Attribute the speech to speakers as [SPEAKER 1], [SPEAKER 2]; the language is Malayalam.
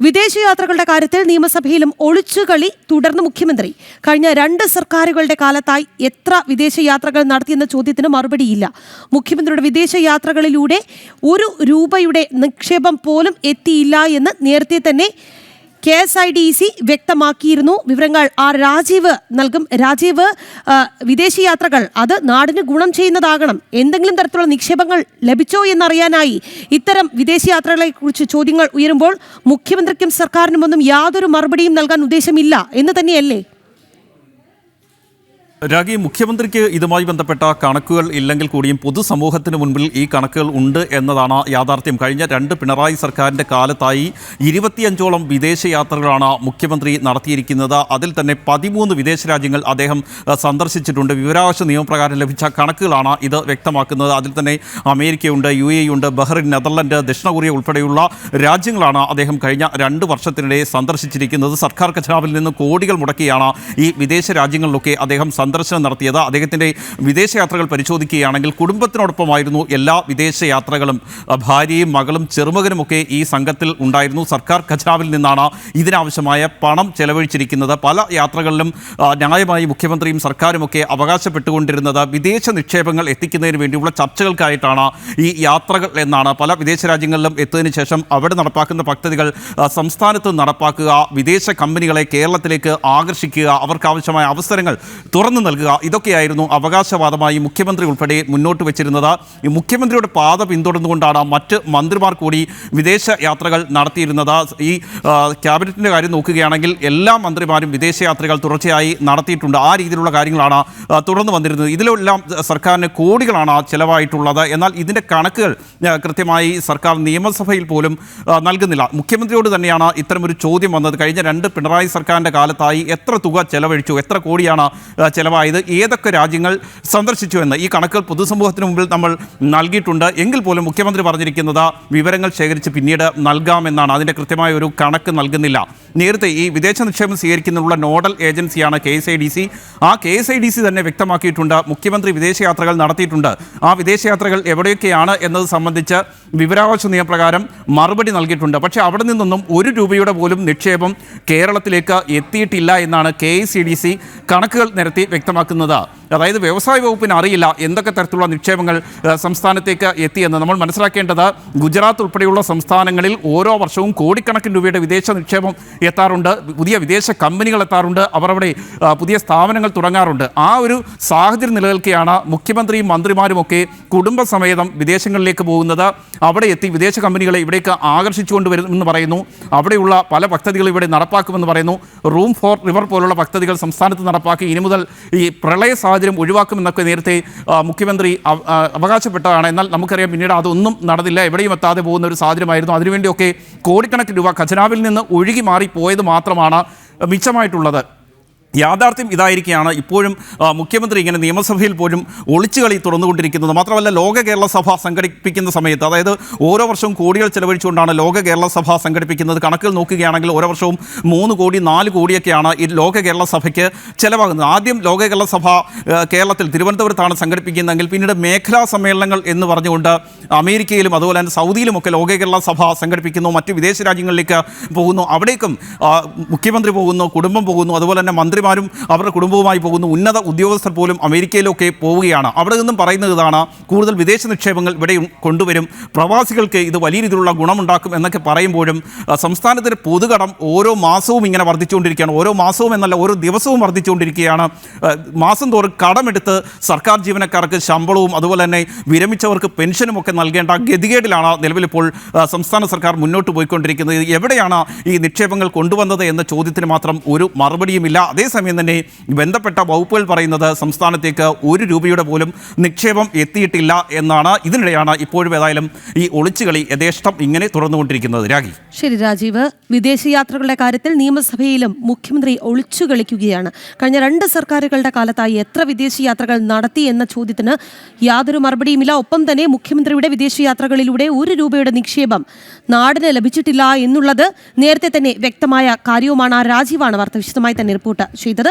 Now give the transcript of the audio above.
[SPEAKER 1] വിദേശയാത്രകളുടെ കാര്യത്തിൽ നിയമസഭയിലും ഒളിച്ചുകളി തുടർന്ന് മുഖ്യമന്ത്രി. കഴിഞ്ഞ 2 സർക്കാരുകളുടെ കാലത്തായി എത്ര വിദേശയാത്രകൾ നടത്തിയെന്ന ചോദ്യത്തിന് മറുപടിയില്ല. മുഖ്യമന്ത്രിയുടെ വിദേശയാത്രകളിലൂടെ 1 രൂപയുടെ നിക്ഷേപം പോലും എത്തിയില്ല എന്ന് നേരത്തെ തന്നെ KSIDC വ്യക്തമാക്കിയിരുന്നു. വിവരങ്ങൾ രാജീവ് നൽകും. രാജീവ്, വിദേശയാത്രകൾ അത് നാടിന് ഗുണം ചെയ്യുന്നതാകണം. എന്തെങ്കിലും തരത്തിലുള്ള നിക്ഷേപങ്ങൾ ലഭിച്ചോ എന്നറിയാനായി ഇത്തരം വിദേശയാത്രകളെക്കുറിച്ച് ചോദ്യങ്ങൾ ഉയരുമ്പോൾ മുഖ്യമന്ത്രിക്കും സർക്കാരിനുമൊന്നും യാതൊരു മറുപടിയും നൽകാൻ ഉദ്ദേശമില്ല എന്ന് തന്നെയല്ലേ?
[SPEAKER 2] രാഗി, മുഖ്യമന്ത്രിക്ക് ഇതുമായി ബന്ധപ്പെട്ട കണക്കുകൾ ഇല്ലെങ്കിൽ കൂടിയും പൊതുസമൂഹത്തിന് മുൻപിൽ ഈ കണക്കുകൾ ഉണ്ട് എന്നതാണ് യാഥാർത്ഥ്യം. കഴിഞ്ഞ 2 പിണറായി സർക്കാരിൻ്റെ കാലത്തായി 25ഓളം വിദേശയാത്രകളാണ് മുഖ്യമന്ത്രി നടത്തിയിരിക്കുന്നത്. അതിൽ തന്നെ 13 വിദേശ രാജ്യങ്ങൾ അദ്ദേഹം സന്ദർശിച്ചിട്ടുണ്ട്. വിവരാവകാശ നിയമപ്രകാരം ലഭിച്ച കണക്കുകളാണ് ഇത് വ്യക്തമാക്കുന്നത്. അതിൽ തന്നെ അമേരിക്കയുണ്ട്, UAE ഉണ്ട്, ബഹ്റിൻ, നെതർലൻഡ്, ദക്ഷിണ കൊറിയ ഉൾപ്പെടെയുള്ള രാജ്യങ്ങളാണ് അദ്ദേഹം കഴിഞ്ഞ 2 വർഷത്തിനിടെ സന്ദർശിച്ചിരിക്കുന്നത്. സർക്കാർ ഖജനാവിൽ നിന്ന് കോടികൾ മുടക്കിയാണ് ഈ വിദേശ രാജ്യങ്ങളിലൊക്കെ അദ്ദേഹം സന്ദർശനം നടത്തിയത്. അദ്ദേഹത്തിൻ്റെ വിദേശയാത്രകൾ പരിശോധിക്കുകയാണെങ്കിൽ കുടുംബത്തിനോടൊപ്പമായിരുന്നു എല്ലാ വിദേശയാത്രകളും. ഭാര്യയും മകളും ചെറുമകനുമൊക്കെ ഈ സംഘത്തിൽ ഉണ്ടായിരുന്നു. സർക്കാർ ഖജനാവിൽ നിന്നാണ് ഇതിനാവശ്യമായ പണം ചെലവഴിച്ചിരിക്കുന്നത്. പല യാത്രകളിലും ന്യായമായി മുഖ്യമന്ത്രിയും സർക്കാരുമൊക്കെ അവകാശപ്പെട്ടുകൊണ്ടിരുന്നത് വിദേശ നിക്ഷേപങ്ങൾ എത്തിക്കുന്നതിന് വേണ്ടിയുള്ള ചർച്ചകൾക്കായിട്ടാണ് ഈ യാത്രകൾ എന്നാണ്. പല വിദേശ രാജ്യങ്ങളിലും എത്തിയതിനു ശേഷം അവിടെ നടപ്പാക്കുന്ന പദ്ധതികൾ സംസ്ഥാനത്ത് നടപ്പാക്കുക, വിദേശ കമ്പനികളെ കേരളത്തിലേക്ക് ആകർഷിക്കുക, അവർക്കാവശ്യമായ അവസരങ്ങൾ തുറന്നു നൽകുക, ഇതൊക്കെയായിരുന്നു അവകാശവാദമായി മുഖ്യമന്ത്രി ഉൾപ്പെടെ മുന്നോട്ട് വെച്ചിരുന്നത്. ഈ മുഖ്യമന്ത്രിയുടെ പാത പിന്തുടർന്നുകൊണ്ടാണ് മറ്റ് മന്ത്രിമാർ കൂടി വിദേശ യാത്രകൾ നടത്തിയിരുന്നത്. ഈ ക്യാബിനറ്റിൻ്റെ കാര്യം നോക്കുകയാണെങ്കിൽ എല്ലാ മന്ത്രിമാരും വിദേശയാത്രകൾ തുടർച്ചയായി നടത്തിയിട്ടുണ്ട്. ആ രീതിയിലുള്ള കാര്യങ്ങളാണ് തുടർന്ന് വന്നിരുന്നത്. ഇതിലെല്ലാം സർക്കാരിന് കോടികളാണ് ചിലവായിട്ടുള്ളത്. എന്നാൽ ഇതിൻ്റെ കണക്കുകൾ കൃത്യമായി സർക്കാർ നിയമസഭയിൽ പോലും നൽകുന്നില്ല. മുഖ്യമന്ത്രിയോട് തന്നെയാണ് ഇത്തരമൊരു ചോദ്യം വന്നത്. കഴിഞ്ഞ 2 പിണറായി സർക്കാരിൻ്റെ കാലത്തായി എത്ര തുക ചെലവഴിച്ചു, എത്ര കോടിയാണ് ചെലവായത്, ഏതൊക്കെ രാജ്യങ്ങൾ സന്ദർശിച്ചു എന്ന് ഈ കണക്കുകൾ പൊതുസമൂഹത്തിന് മുമ്പിൽ നമ്മൾ നൽകിയിട്ടുണ്ട്. എങ്കിൽ പോലും മുഖ്യമന്ത്രി പറഞ്ഞിരിക്കുന്നത് വിവരങ്ങൾ ശേഖരിച്ച് പിന്നീട് നൽകാമെന്നാണ്. അതിൻ്റെ കൃത്യമായ ഒരു കണക്ക് നൽകുന്നില്ല. നേരത്തെ ഈ വിദേശ നിക്ഷേപം സ്വീകരിക്കുന്നതിനുള്ള നോഡൽ ഏജൻസിയാണ് KSIDC. ആ KSIDC തന്നെ വ്യക്തമാക്കിയിട്ടുണ്ട് മുഖ്യമന്ത്രി വിദേശയാത്രകൾ നടത്തിയിട്ടുണ്ട്. ആ വിദേശയാത്രകൾ എവിടെയൊക്കെയാണ് എന്നത് സംബന്ധിച്ച് വിവരാവകാശ നിയമപ്രകാരം മറുപടി നൽകിയിട്ടുണ്ട്. പക്ഷേ അവിടെ നിന്നൊന്നും 1 രൂപയുടെ പോലും നിക്ഷേപം കേരളത്തിലേക്ക് എത്തിയിട്ടില്ല എന്നാണ് KSIDC കണക്കുകൾ നിരത്തി വ്യക്തമാക്കുന്നത്. അതായത് വ്യവസായ വകുപ്പിന് അറിയില്ല എന്തൊക്കെ തരത്തിലുള്ള നിക്ഷേപങ്ങൾ സംസ്ഥാനത്തേക്ക് എത്തിയെന്ന്. നമ്മൾ മനസ്സിലാക്കേണ്ടത് ഗുജറാത്ത് ഉൾപ്പെടെയുള്ള സംസ്ഥാനങ്ങളിൽ ഓരോ വർഷവും കോടിക്കണക്കിന് രൂപയുടെ വിദേശ നിക്ഷേപം എത്താറുണ്ട്. പുതിയ വിദേശ കമ്പനികൾ എത്താറുണ്ട്. അവർ അവിടെ പുതിയ സ്ഥാപനങ്ങൾ തുടങ്ങാറുണ്ട്. ആ ഒരു സാഹചര്യം നിലനിൽക്കെയാണ് മുഖ്യമന്ത്രിയും മന്ത്രിമാരുമൊക്കെ കുടുംബസമേതം വിദേശങ്ങളിലേക്ക് പോകുന്നത്. അവിടെ എത്തി വിദേശ കമ്പനികളെ ഇവിടേക്ക് ആകർഷിച്ചുകൊണ്ട് വരുമെന്ന് പറയുന്നു. അവിടെയുള്ള പല പദ്ധതികൾ ഇവിടെ നടപ്പാക്കുമെന്ന് പറയുന്നു. റൂം ഫോർ റിവർ പോലുള്ള പദ്ധതികൾ സംസ്ഥാനത്ത് നടപ്പാക്കി ഇനി മുതൽ ഈ പ്രളയ സാഹചര്യം ഒഴിവാക്കുമെന്നൊക്കെ നേരത്തെ മുഖ്യമന്ത്രി അവകാശപ്പെട്ടതാണ്. എന്നാൽ നമുക്കറിയാം പിന്നീട് അതൊന്നും നടന്നില്ല. എവിടെയും എത്താതെ പോകുന്ന ഒരു സാഹചര്യമായിരുന്നു. അതിനുവേണ്ടിയൊക്കെ കോടിക്കണക്കിന് രൂപ ഖജനാവിൽ നിന്ന് ഒഴുകി മാറിപ്പോയത് മാത്രമാണ് മിച്ചമായിട്ടുള്ളത്. യാഥാർത്ഥ്യം ഇതായിരിക്കുകയാണ്. ഇപ്പോഴും മുഖ്യമന്ത്രി ഇങ്ങനെ നിയമസഭയിൽ പോലും ഒളിച്ചുകളി തുറന്നുകൊണ്ടിരിക്കുന്നത്. മാത്രമല്ല, ലോക കേരള സഭ സംഘടിപ്പിക്കുന്ന സമയത്ത്, അതായത് ഓരോ വർഷവും കോടികൾ ചെലവഴിച്ചുകൊണ്ടാണ് ലോക കേരള സഭ സംഘടിപ്പിക്കുന്നത്. കണക്കുകൾ നോക്കുകയാണെങ്കിൽ ഓരോ വർഷവും 3 കോടി 4 കോടിയൊക്കെയാണ് ഈ ലോക കേരള സഭയ്ക്ക് ചിലവാകുന്നത്. ആദ്യം ലോക കേരള സഭ കേരളത്തിൽ തിരുവനന്തപുരത്താണ് സംഘടിപ്പിക്കുന്നതെങ്കിൽ പിന്നീട് മേഖലാ സമ്മേളനങ്ങൾ എന്ന് പറഞ്ഞുകൊണ്ട് അമേരിക്കയിലും അതുപോലെ തന്നെ സൗദിയിലുമൊക്കെ ലോക കേരള സഭ സംഘടിപ്പിക്കുന്നു. മറ്റ് വിദേശ രാജ്യങ്ങളിലേക്ക് പോകുന്നു. അവിടേക്കും മുഖ്യമന്ത്രി പോകുന്നു, കുടുംബം പോകുന്നു, അതുപോലെ തന്നെ മന്ത്രിമാരും അവരുടെ കുടുംബവുമായി പോകുന്നു. ഉന്നത ഉദ്യോഗസ്ഥർ പോലും അമേരിക്കയിലൊക്കെ പോവുകയാണ്. അവിടെ നിന്നും പറയുന്നത് ഇതാണ്, കൂടുതൽ വിദേശ നിക്ഷേപങ്ങൾ ഇവിടെ കൊണ്ടുവരും, പ്രവാസികൾക്ക് ഇത് വലിയ രീതിയിലുള്ള ഗുണമുണ്ടാക്കും എന്നൊക്കെ പറയുമ്പോഴും സംസ്ഥാനത്തിൻ്റെ പൊതുകടം ഓരോ മാസവും ഇങ്ങനെ വർദ്ധിച്ചുകൊണ്ടിരിക്കുകയാണ്. ഓരോ മാസവും എന്നല്ല, ഓരോ ദിവസവും വർദ്ധിച്ചുകൊണ്ടിരിക്കുകയാണ്. മാസം തോറും കടമെടുത്ത് സർക്കാർ ജീവനക്കാർക്ക് ശമ്പളവും അതുപോലെ തന്നെ വിരമിച്ചവർക്ക് പെൻഷനും ഒക്കെ നൽകേണ്ട ഗതികേടിലാണ് നിലവിലിപ്പോൾ സംസ്ഥാന സർക്കാർ മുന്നോട്ട് പോയിക്കൊണ്ടിരിക്കുന്നത്. എവിടെയാണ് ഈ നിക്ഷേപങ്ങൾ കൊണ്ടുവന്നത് എന്ന ചോദ്യത്തിന് മാത്രം ഒരു മറുപടിയുമില്ല. അതേസമയം തന്നെ ബന്ധപ്പെട്ട വകുപ്പുകൾ പറയുന്നത് സംസ്ഥാനത്തേക്ക് 1 രൂപയുടെ പോലും നിക്ഷേപം എത്തിയിട്ടില്ല എന്നാണ്. ഇതിനിടെയാണ് ഇപ്പോഴും ഏതായാലും ഈ ഒളിച്ചുകളി യഥേഷ്ടം ഇങ്ങനെ തുറന്നുകൊണ്ടിരിക്കുന്നത്. രാഗി,
[SPEAKER 1] ശരി രാജീവ്. വിദേശയാത്രകളുടെ കാര്യത്തിൽ നിയമസഭയിലും മുഖ്യമന്ത്രി ഒളിച്ചുകളിക്കുകയാണ്. കഴിഞ്ഞ 2 സർക്കാരുകളുടെ കാലത്തായി എത്ര വിദേശയാത്രകൾ നടത്തി എന്ന ചോദ്യത്തിന് യാതൊരു മറുപടിയുമില്ല. ഒപ്പം തന്നെ മുഖ്യമന്ത്രിയുടെ വിദേശയാത്രകളിലൂടെ 1 രൂപയുടെ നിക്ഷേപം നാടിന് ലഭിച്ചിട്ടില്ല എന്നുള്ളത് നേരത്തെ തന്നെ വ്യക്തമായ കാര്യവുമാണ്. രാജീവാണ് വാർത്ത വിശദമായി തന്നെ റിപ്പോർട്ട് ചെയ്തത്.